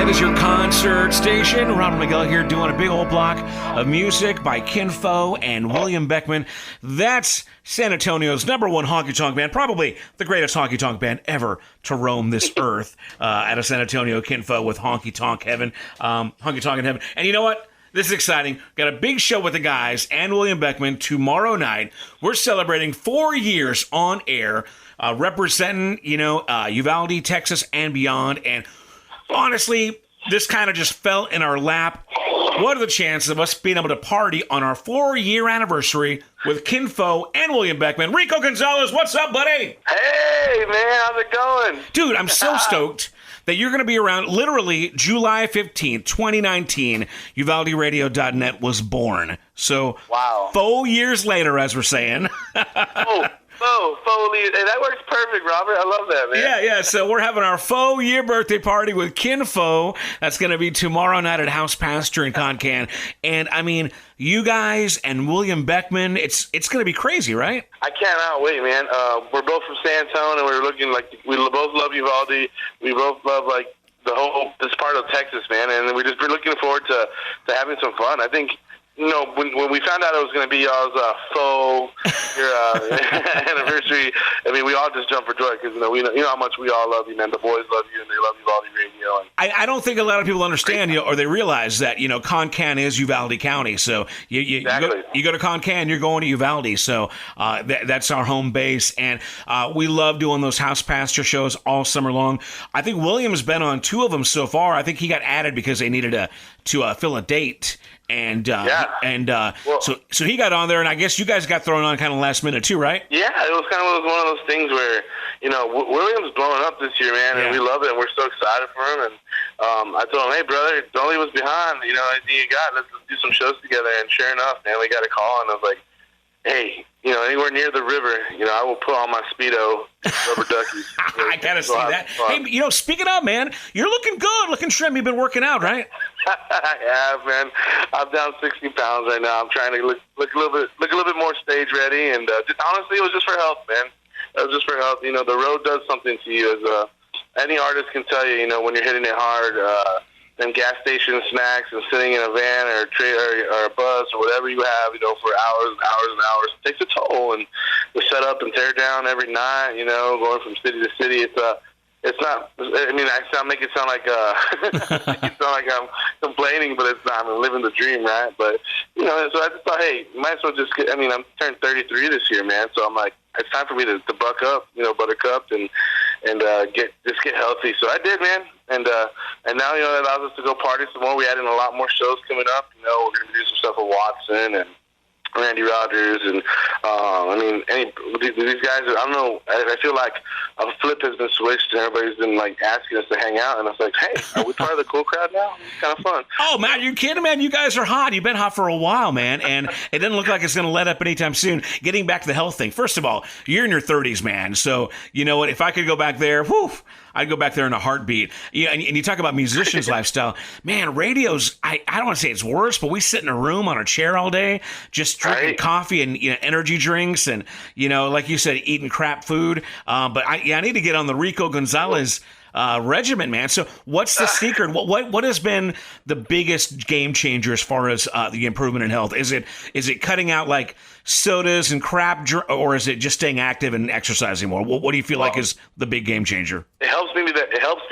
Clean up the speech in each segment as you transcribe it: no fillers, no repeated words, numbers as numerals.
is your concert station. Ronald Miguel here doing a big old block of music by Faux and William Beckman. That's San Antonio's #1 honky tonk band, probably the greatest honky tonk band ever to roam this earth out of San Antonio, Faux with Honky Tonk Heaven. Honky Tonk in Heaven. And you know what? This is exciting. Got a big show with the guys and William Beckman tomorrow night. We're celebrating 4 years on air, representing, Uvalde, Texas, and beyond. And honestly, this kind of just fell in our lap. What are the chances of us being able to party on our 4-year anniversary with Faux and William Beckman? Rico Gonzalez, what's up, buddy? Hey, man, how's it going? Dude, I'm so stoked that you're going to be around. Literally, July 15th, 2019, UvaldeRadio.net was born. So, wow. 4 years later, as we're saying. Hey, that works perfect, Robert. I love that, man. Yeah. So we're having our 4-year birthday party with Faux. That's going to be tomorrow night at House Pasture in Concan. And, I mean, you guys and William Beckman, it's going to be crazy, right? I cannot wait, man. We're both from San Antonio, and we're looking like we both love Uvalde. We both love, like, this part of Texas, man. And we're looking forward to having some fun. I think, when we found out it was going to be y'all's Faux anniversary, I mean, we all just jumped for joy because, you know how much we all love you, man. The boys love you, and they love Uvalde Radio. And I don't think a lot of people understand, or they realize that, Concan is Uvalde County. So you go to Concan, you're going to Uvalde. So that's our home base. And we love doing those House Pasture shows all summer long. I think William's been on 2 of them so far. I think he got added because they needed to fill a date. And so he got on there, and I guess you guys got thrown on kind of last minute too, right? Yeah, it was kind of one of those things where, William's blowing up this year, man, and we love it, and we're so excited for him. And I told him, hey, brother, don't leave us behind. Anything you got, let's do some shows together. And sure enough, man, we got a call, and I was like, hey, anywhere near the river, I will put on my Speedo rubber duckies. I gotta see that. Hey, speaking of, man, you're looking good, looking trim. You've been working out, right? I have, man. I'm down 60 pounds right now. I'm trying to look a little bit more stage ready, and honestly, it was just for health, man. It was just for health. The road does something to you. As any artist can tell you, when you're hitting it hard. Them gas station snacks and sitting in a van or a bus or whatever you have, for hours and hours and hours, it takes a toll. And the set up and tear down every night, going from city to city, it's not. I mean, make it sound like I'm complaining, but it's not. I'm living the dream, right? But so I just thought, hey, might as well just get. I mean, I'm turning 33 this year, man. So I'm like, it's time for me to buck up, buttercup, and get healthy. So I did, man. And now that allows us to go party some more. We added a lot more shows coming up. We're going to do some stuff with Watson and Randy Rogers, and these guys. I don't know. I feel like a flip has been switched, and everybody's been like asking us to hang out, and it's like, hey, are we part of the cool crowd now? It's kind of fun. Oh man, you kidding, man? You guys are hot. You've been hot for a while, man, and it doesn't look like it's going to let up anytime soon. Getting back to the health thing. First of all, you're in your 30s, man. So you know what? If I could go back there, I'd go back there in a heartbeat. Yeah, and you talk about musicians' lifestyle. Man, radio's, I don't want to say it's worse, but we sit in a room on a chair all day, just drinking coffee and energy drinks and, like you said, eating crap food. But I need to get on the Rico Gonzalez regimen, man. So what's the secret? What has been the biggest game changer as far as the improvement in health? Is it cutting out like sodas and crap, or is it just staying active and exercising more? What do you feel like is the big game changer? It helps me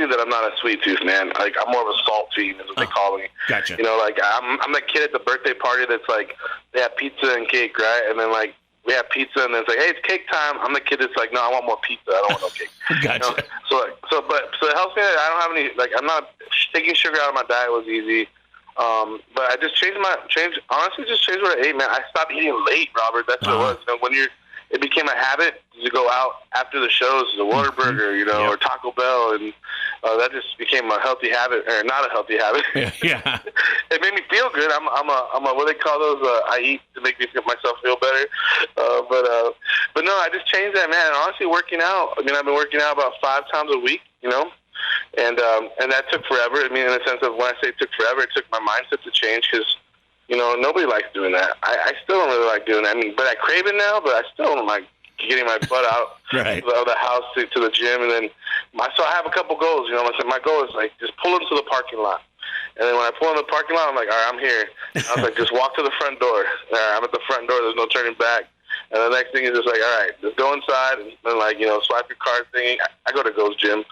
that I'm not a sweet tooth, man. Like, I'm more of a salt fiend, is what they call me. Gotcha. Like I'm the kid at the birthday party that's like, they have pizza and cake, right? And then like we have pizza, and then it's like, hey, it's cake time. I'm the kid that's like, no, I want more pizza. I don't want no cake. Gotcha. So it helps me that I don't have any, like, I'm not taking sugar out of my diet was easy. But I just changed what I ate, man. I stopped eating late, Robert. That's what it was. It became a habit to go out after the shows, the Whataburger, or Taco Bell, and that just became a healthy habit, or not a healthy habit. Yeah. It made me feel good. I'm a what do they call those? I eat to make myself feel better. But no, I just changed that, man. And honestly, working out. I mean, I've been working out about 5 times a week, and that took forever. I mean, in the sense of when I say it took forever, it took my mindset to change because. Nobody likes doing that. I still don't really like doing that. I mean, but I crave it now, but I still don't like getting my butt out right. of the house to the gym and then so I have a couple goals. You know, my goal is like just pull into the parking lot. And then when I pull in the parking lot, I'm like, all right, I'm here. I was like, just walk to the front door. All right, I'm at the front door. There's no turning back. And the next thing is just like, all right, just go inside and like, you know, swipe your card thingy. I go to Go's Gym.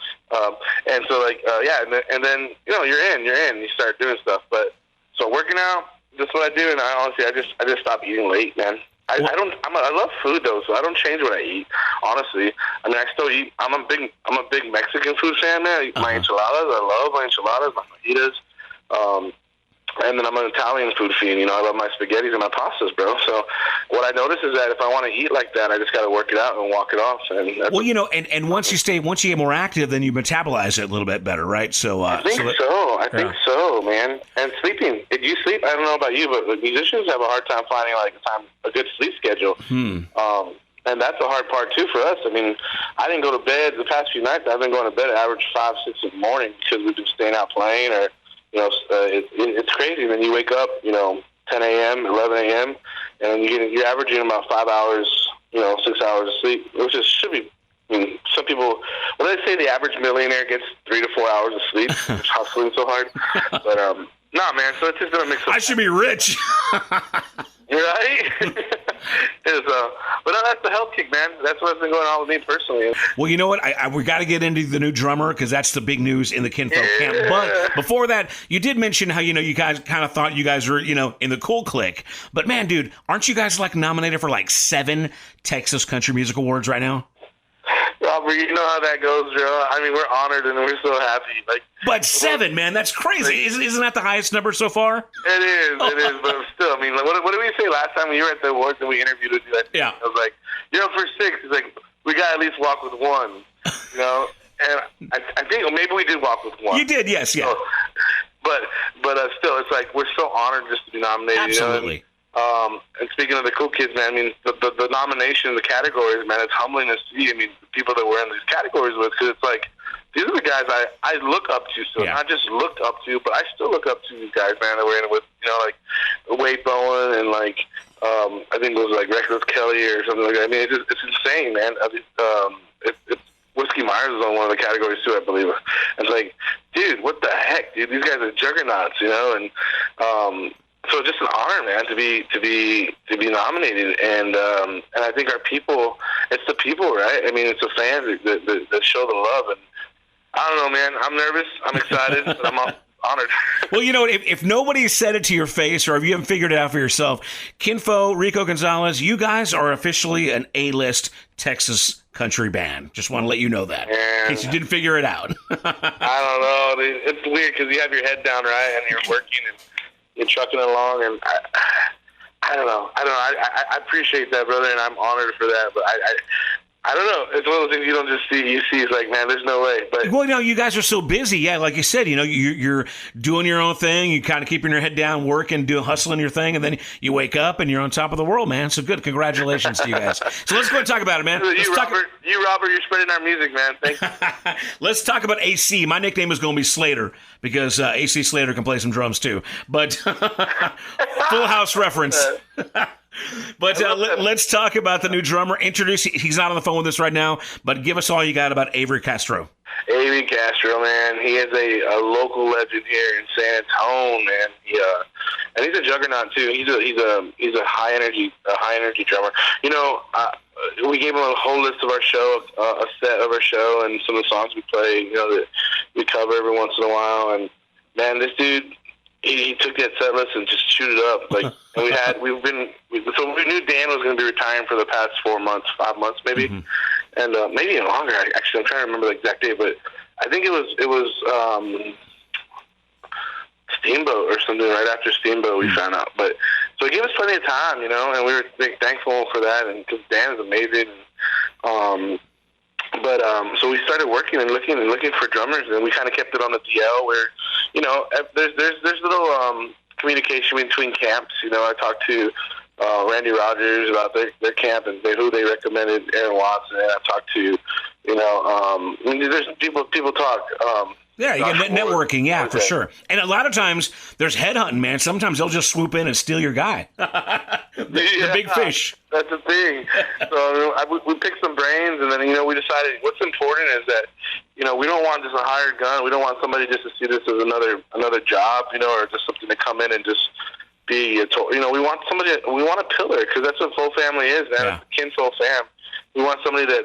And so like, yeah, and then, you know, you're in. You start doing stuff. But so working out, that's what I do. And I honestly, I just stopped eating late, man. I love food though, so I don't change what I eat. Honestly, I mean, I still eat. I'm a big Mexican food fan, man. I eat my enchiladas. I love my enchiladas, my fajitas. And then I'm an Italian food fiend. You know, I love my spaghettis and my pastas, bro. So what I notice is that if I want to eat like that, I just got to work it out and walk it off. Well, you know, and once you get more active, then you metabolize it a little bit better, right? So I think so. I think so, man. And sleeping. If you sleep, I don't know about you, but musicians have a hard time finding like a good sleep schedule. And that's the hard part too for us. I mean, I didn't go to bed the past few nights. I've been going to bed at average 5, 6 in the morning because we've been staying out playing or. You know, it's crazy. Then you wake up, you know, 10 a.m., 11 a.m., and you're averaging about 5 hours, you know, 6 hours of sleep, which should be. I mean, some people, well, they say the average millionaire gets 3 to 4 hours of sleep, just hustling so hard. But nah, man. So it's just gonna mix. I should be rich. Right? But no, that's the health kick, man. That's what's been going on with me personally. Well, you know what? We got to get into the new drummer because that's the big news in the Kinfolk camp. But before that, you did mention how, you know, you guys kind of thought you guys were, you know, in the cool clique. But man, dude, aren't you guys like nominated for like 7 Texas Country Music Awards right now? Robert, you know how that goes, Joe. I mean, we're honored and we're so happy. But 7, man, that's crazy. Isn't that the highest number so far? It is, but still, I mean, what did we say last time when you were at the awards and we interviewed with you? Yeah. I was like, you know, for 6, it's like, we got to at least walk with 1, you know? And I think maybe we did walk with 1. You did, yes, yeah. So, but still, it's like, we're so honored just to be nominated. Absolutely. You know? And speaking of the cool kids, man, I mean, the nomination, the categories, man, it's humbling to see. I mean, the people that we're in these categories with, because it's like, these are the guys I look up to. So not just looked up to, but I still look up to these guys, man, that we're in it with, you know, like Wade Bowen and like, I think it was like Reckless Kelly or something like that. I mean, it's insane, man. Whiskey Myers is on one of the categories too, I believe. It's like, dude, what the heck, dude? These guys are juggernauts, you know, and so just an honor, man, to be nominated, and I think our people, it's the people, right? I mean, it's the fans that show the love, and I don't know, man. I'm nervous, I'm excited, but I'm honored. Well, you know, if nobody said it to your face, or if you haven't figured it out for yourself, Kinfolk, Rico Gonzalez, you guys are officially an A-list Texas country band. Just want to let you know that, in case you didn't figure it out. I don't know. It's weird because you have your head down, right, and you're working and you're trucking along, and I don't know. I appreciate that, brother, and I'm honored for that. But I don't know. It's one of those things you don't just see. You see, it's like, man, there's no way. But well, you know, you guys are so busy. Yeah, like you said, you know, you're doing your own thing. You kind of keeping your head down, working, hustling your thing, and then you wake up and you're on top of the world, man. So good. Congratulations to you guys. So let's go and talk about it, man. Robert, you're spreading our music, man. Thank you. Let's talk about AC. My nickname is going to be Slater because AC Slater can play some drums too. But Full House reference. But let's talk about the new drummer. He's not on the phone with us right now, but give us all you got about Avery Casro. Avery Casro, man, he is a local legend here in San Antonio, man. And he's a juggernaut too. He's a high energy drummer. You know, we gave him a whole list of our show, a set of our show, and some of the songs we play. You know, that we cover every once in a while. And man, this dude. He took that set list and just chewed it up. Like, and we knew Dan was going to be retiring for the past 4 months, 5 months maybe, and maybe even longer. Actually, I'm trying to remember the exact date, but I think it was Steamboat or something. Right after Steamboat, we found out. But so it gave us plenty of time, you know, and we were thankful for that. And because Dan is amazing. So we started working and looking for drummers, and we kind of kept it on the DL where, you know, there's little communication between camps. You know, I talked to Randy Rogers about their camp and who they recommended, Aaron Watson, and I talked to, you know, there's people talk. Yeah, you get networking, yeah, for sure. And a lot of times there's headhunting, man. Sometimes they'll just swoop in and steal your guy. the big fish. That's the thing. So we picked some brains, and then, we decided what's important is that, we don't want just a hired gun. We don't want somebody just to see this as another job, or just something to come in and just be a we want somebody, we want a pillar, because that's what Faux family is, man. Yeah. It's a kinfolk fam. We want somebody that,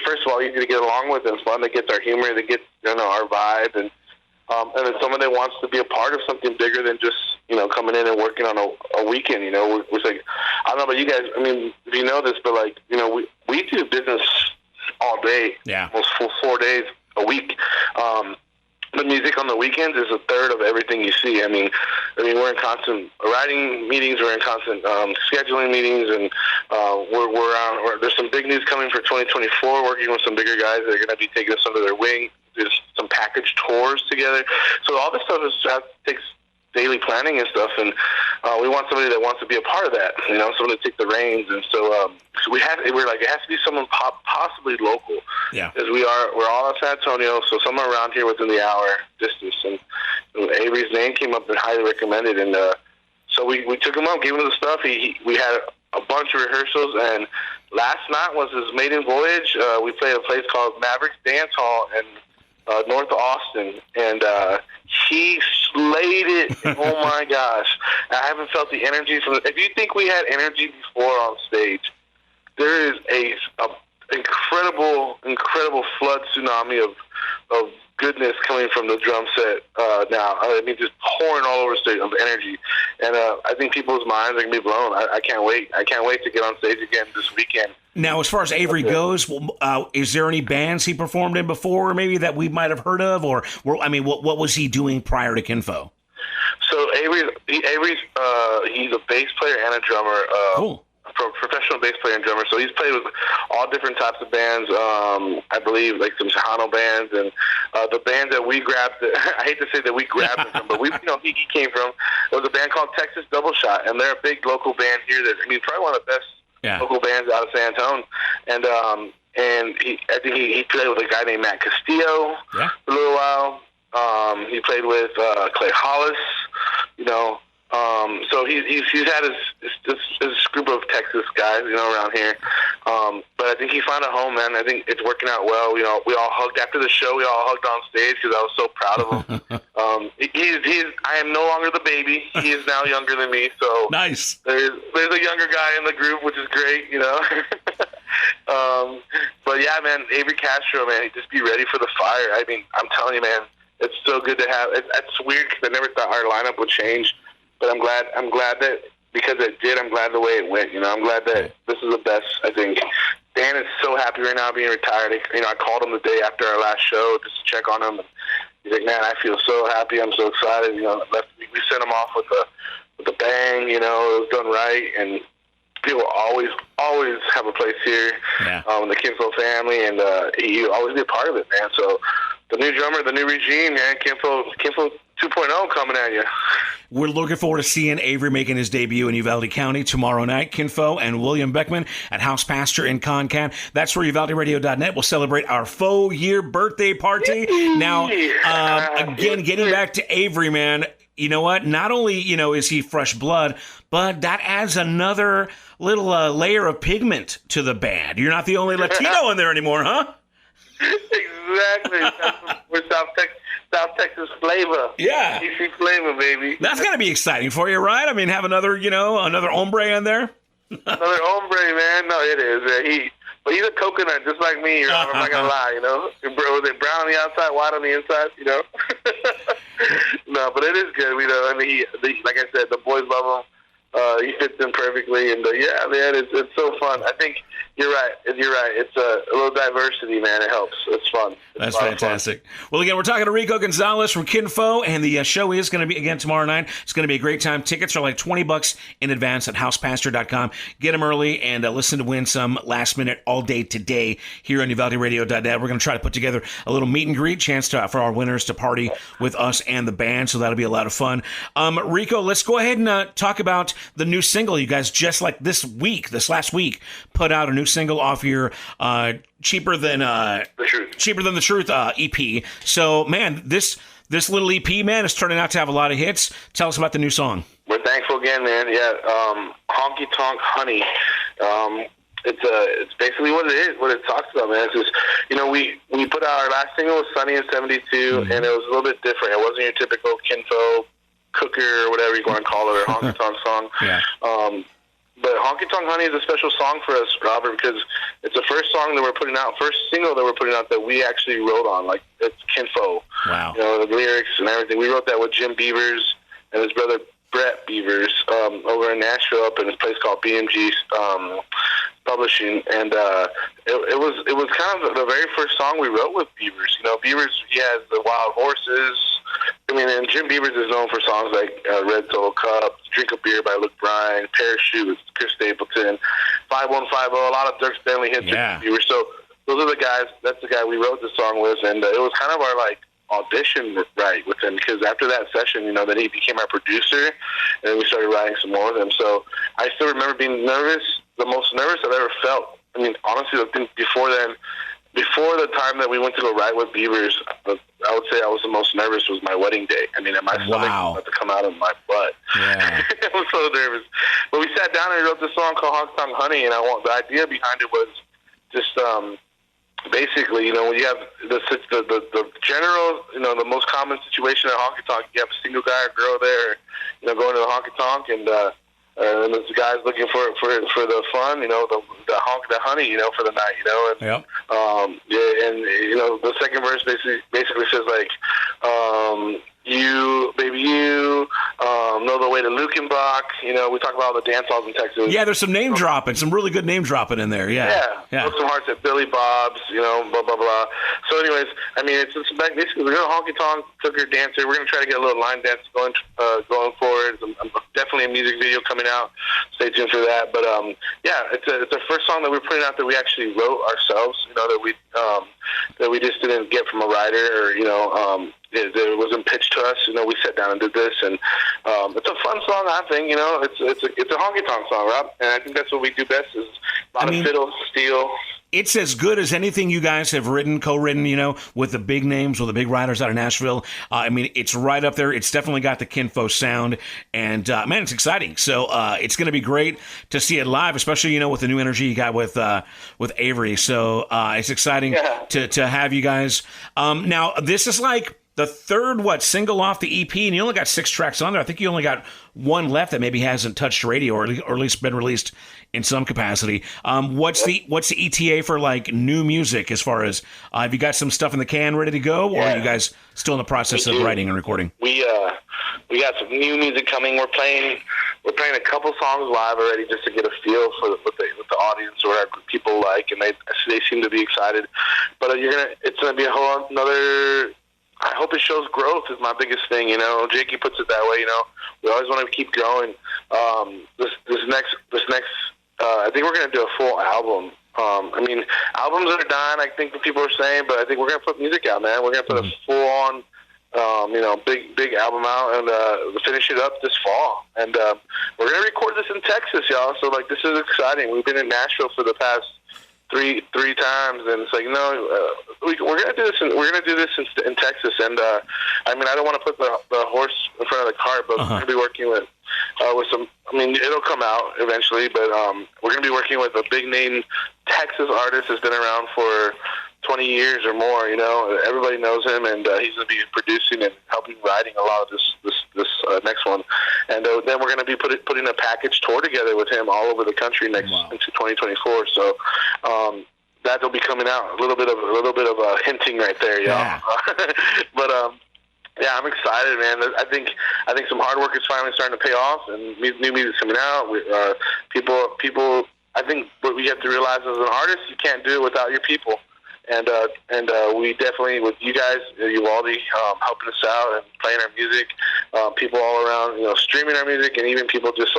first of all, easy to get along with and fun, that gets our humor, that gets, our vibe, and it's someone that wants to be a part of something bigger than just, coming in and working on a weekend. We're like, I don't know about you guys. I mean, if you know this, but like, we do business all day, almost 4 days a week. The music on the weekends is a third of everything you see. I mean, we're in constant writing meetings, we're in constant scheduling meetings, and there's some big news coming for 2024. Working with some bigger guys that are going to be taking us under their wing. There's some package tours together. So all this stuff takes daily planning and stuff, and we want somebody that wants to be a part of that. Someone to take the reins, and so we're like, it has to be someone possibly local. Yeah, because we're all in San Antonio, so someone around here within the hour distance. And Avery's name came up and highly recommended, and so we took him up, gave him the stuff. We had a bunch of rehearsals, and last night was his maiden voyage. We played a place called Mavericks Dance Hall in North Austin, and he slayed it. Oh my gosh, I haven't felt the energy from. If you think we had energy before on stage, there is a incredible flood tsunami of goodness coming from the drum set now. I mean, just pouring all over the stage of energy, and I think people's minds are gonna be blown. I can't wait. I can't wait to get on stage again this weekend. Now, as far as Avery goes, is there any bands he performed in before, maybe that we might have heard of, or what was he doing prior to Kinfo? So Avery's he's a bass player and a drummer. Cool. Professional bass player and drummer. So he's played with all different types of bands. I believe like some Tejano bands, and the band that we grabbed. I hate to say that we grabbed him from, but he came from. It was a band called Texas Double Shot, and they're a big local band here. Probably one of the best local bands out of San Antonio. And I think he played with a guy named Matt Castillo for a little while. He played with Clay Hollis. So he's had his group of Texas guys, around here. But I think he found a home, man. I think it's working out well. We all hugged after the show. We all hugged on stage because I was so proud of him. I am no longer the baby. He is now younger than me. So nice. There's a younger guy in the group, which is great, But yeah, man, Avery Casro, man, just be ready for the fire. I mean, I'm telling you, man, it's so good to have. It's weird because I never thought our lineup would change. But I'm glad that because it did. I'm glad the way it went. I'm glad that this is the best. I think Dan is so happy right now being retired. I called him the day after our last show just to check on him. And he's like, "Man, I feel so happy. I'm so excited." We sent him off with a bang. It was done right, and people always have a place here in the Kinfo family, and you always be a part of it, man. So the new drummer, the new regime, man, Kinfo 2.0 coming at you. We're looking forward to seeing Avery making his debut in Uvalde County tomorrow night. Kinfo and William Beckman at House Pasture in Concan. That's where UvaldeRadio.net will celebrate our faux year birthday party. Now, again, getting back to Avery, man, you know what? Not only, is he fresh blood, but that adds another little layer of pigment to the band. You're not the only Latino in there anymore, huh? Exactly. We're South Texas flavor. Yeah. DC flavor, baby. That's got to be exciting for you, right? I mean, have another hombre in there? Another hombre, man. No, it is. But he's a coconut just like me. I'm not going to lie, Bro, they're brown on the outside, white on the inside, No, but it is good. Like I said, the boys love him. He fits in perfectly, and it's so fun. I think you're right. It's a little diversity, man. It helps. It's fun. That's fantastic. Well, again, we're talking to Rico Gonzalez from Kinfo, and the show is going to be again tomorrow night. It's going to be a great time. Tickets are like $20 in advance at housepasture.com. Get them early and listen to win some last minute all day today here on UvaldeRadio.net. We're going to try to put together a little meet and greet chance for our winners to party with us and the band, so that'll be a lot of fun. Rico, let's go ahead and talk about the new single. You guys just like this last week, put out a new single off your Cheaper Than the Truth EP. So, man, this little EP, man, is turning out to have a lot of hits. Tell us about the new song. We're thankful again, man. Yeah, Honky Tonk Honey. It's basically what it is, what it talks about, man. It's just, we put out our last single was Sunny in 72, and it was a little bit different. It wasn't your typical Kinfo cooker or whatever you want to call it, or honky tonk song. Yeah. But Honky Tonk Honey is a special song for us, Robert, because it's the first song that we're putting out, first single that we're putting out that we actually wrote on. Like, it's Kinfo. Wow. The lyrics and everything. We wrote that with Jim Beavers and his brother Brett Beavers over in Nashville, up in this place called BMG Publishing, and it was kind of the very first song we wrote with Beavers. Beavers, he has the Wild Horses. And Jim Beavers is known for songs like Red Solo Cup, Drink a Beer by Luke Bryan, Parachute with Chris Stapleton, 5150, a lot of Dirk Stanley hits with Beavers. So those are the guys. That's the guy we wrote the song with, and it was kind of our audition right with him, because after that session, then he became our producer, and then we started writing some more with him. So I still remember being nervous, the most nervous I've ever felt. Honestly, I think before the time that we went to go write with Beavers, I would say I was the most nervous was my wedding day. My stomach was about to come out of my butt. Yeah. I was so nervous. But we sat down and wrote this song called Honky Tonk Honey, and the idea behind it was just basically, when you have the general, the most common situation at honky tonk, you have a single guy or girl there, going to the honky tonk, and there's guys looking for the fun, the honey, for the night, and yep. And the second verse basically says you know the way to Lukenbach. We talk about all the dance halls in Texas. Yeah, there's some name dropping, some really good name dropping in there. Yeah. Put some hearts at Billy Bob's, blah blah blah. So, anyways, it's basically we're gonna honky tonk, cooker, dancer. We're gonna try to get a little line dance going forward. Definitely a music video coming out. Stay tuned for that. But it's our first song that we're putting out that we actually wrote ourselves. That we just didn't get from a writer, or it wasn't pitched to us. We sat down and did this, and it's a fun song. I think it's a honky tonk song, Rob, and I think that's what we do best. Is a lot of fiddle, steel. It's as good as anything you guys have co-written, with the big names, with the big writers out of Nashville. It's right up there. It's definitely got the Kinfo sound, and man, it's exciting. So it's going to be great to see it live, especially with the new energy you got with Avery. So it's exciting to have you guys. Now this is like the third single off the EP, and you only got 6 tracks on there. I think you only got one left that maybe hasn't touched radio, or at least been released in some capacity. What's the ETA for new music, as far as have you got some stuff in the can ready to go, or are you guys still in the process of writing and recording? We got some new music coming. We're playing a couple songs live already, just to get a feel for what the audience or what people like, and they seem to be excited. But it's gonna be a whole another. I hope it shows growth is my biggest thing. Jakey puts it that way. We always want to keep growing. This next, I think we're going to do a full album. Albums are dying, I think, the people are saying, but I think we're going to put music out, man. We're going to put a full on, big album out, and finish it up this fall. And we're going to record this in Texas, y'all. So this is exciting. We've been in Nashville for the past three times, and it's we're gonna do this. We're gonna do this in Texas, and I don't want to put the horse in front of the cart, but we're gonna be working with some. It'll come out eventually, but we're gonna be working with a big name Texas artist that's been around for 20 years or more. Everybody knows him, and he's gonna be producing and helping writing a lot of this next one. And then we're gonna be putting a package tour together with him all over the country into 2024. So that'll be coming out. A little bit of hinting right there, y'all. Yeah. But I'm excited, man. I think some hard work is finally starting to pay off, and new music's coming out. People. I think what we have to realize as an artist, you can't do it without your people. And we definitely, with you guys, Uvalde, helping us out and playing our music, people all around, streaming our music, and even people just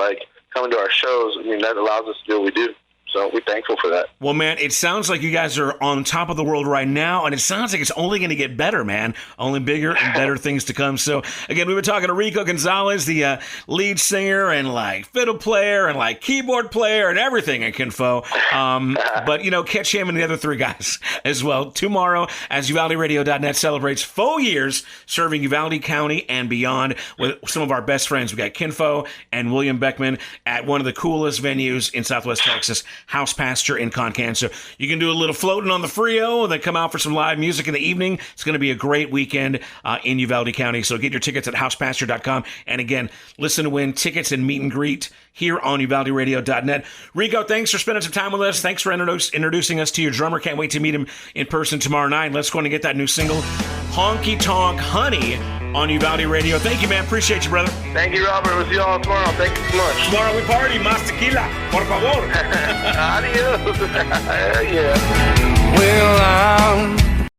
coming to our shows. That allows us to do what we do. So we're thankful for that. Well, man, it sounds like you guys are on top of the world right now, and it sounds like it's only going to get better, man. Only bigger and better things to come. So, again, we were talking to Rico Gonzalez, the lead singer and, like, fiddle player and, like, keyboard player and everything at Faux. But, you know, catch him and the other three guys as well tomorrow as UvaldeRadio.net celebrates 4 years serving Uvalde County and beyond with some of our best friends. We got Faux and William Beckman at one of the coolest venues in Southwest Texas, House Pasture in Concan. So you can do a little floating on the Frio and then come out for some live music in the evening. It's going to be a great weekend in Uvalde County. So get your tickets at housepasture.com. And again, listen to win tickets and meet and greet here on UvaldeRadio.net. Rico, thanks for spending some time with us. Thanks for introducing us to your drummer. Can't wait to meet him in person tomorrow night. Let's go and get that new single, Honky Tonk Honey, on Uvalde Radio. Thank you, man. Appreciate you, brother. Thank you, Robert. We'll see you all tomorrow. Thank you so much. Tomorrow we party. Más tequila, por favor. Adios. Yeah. Well, I'm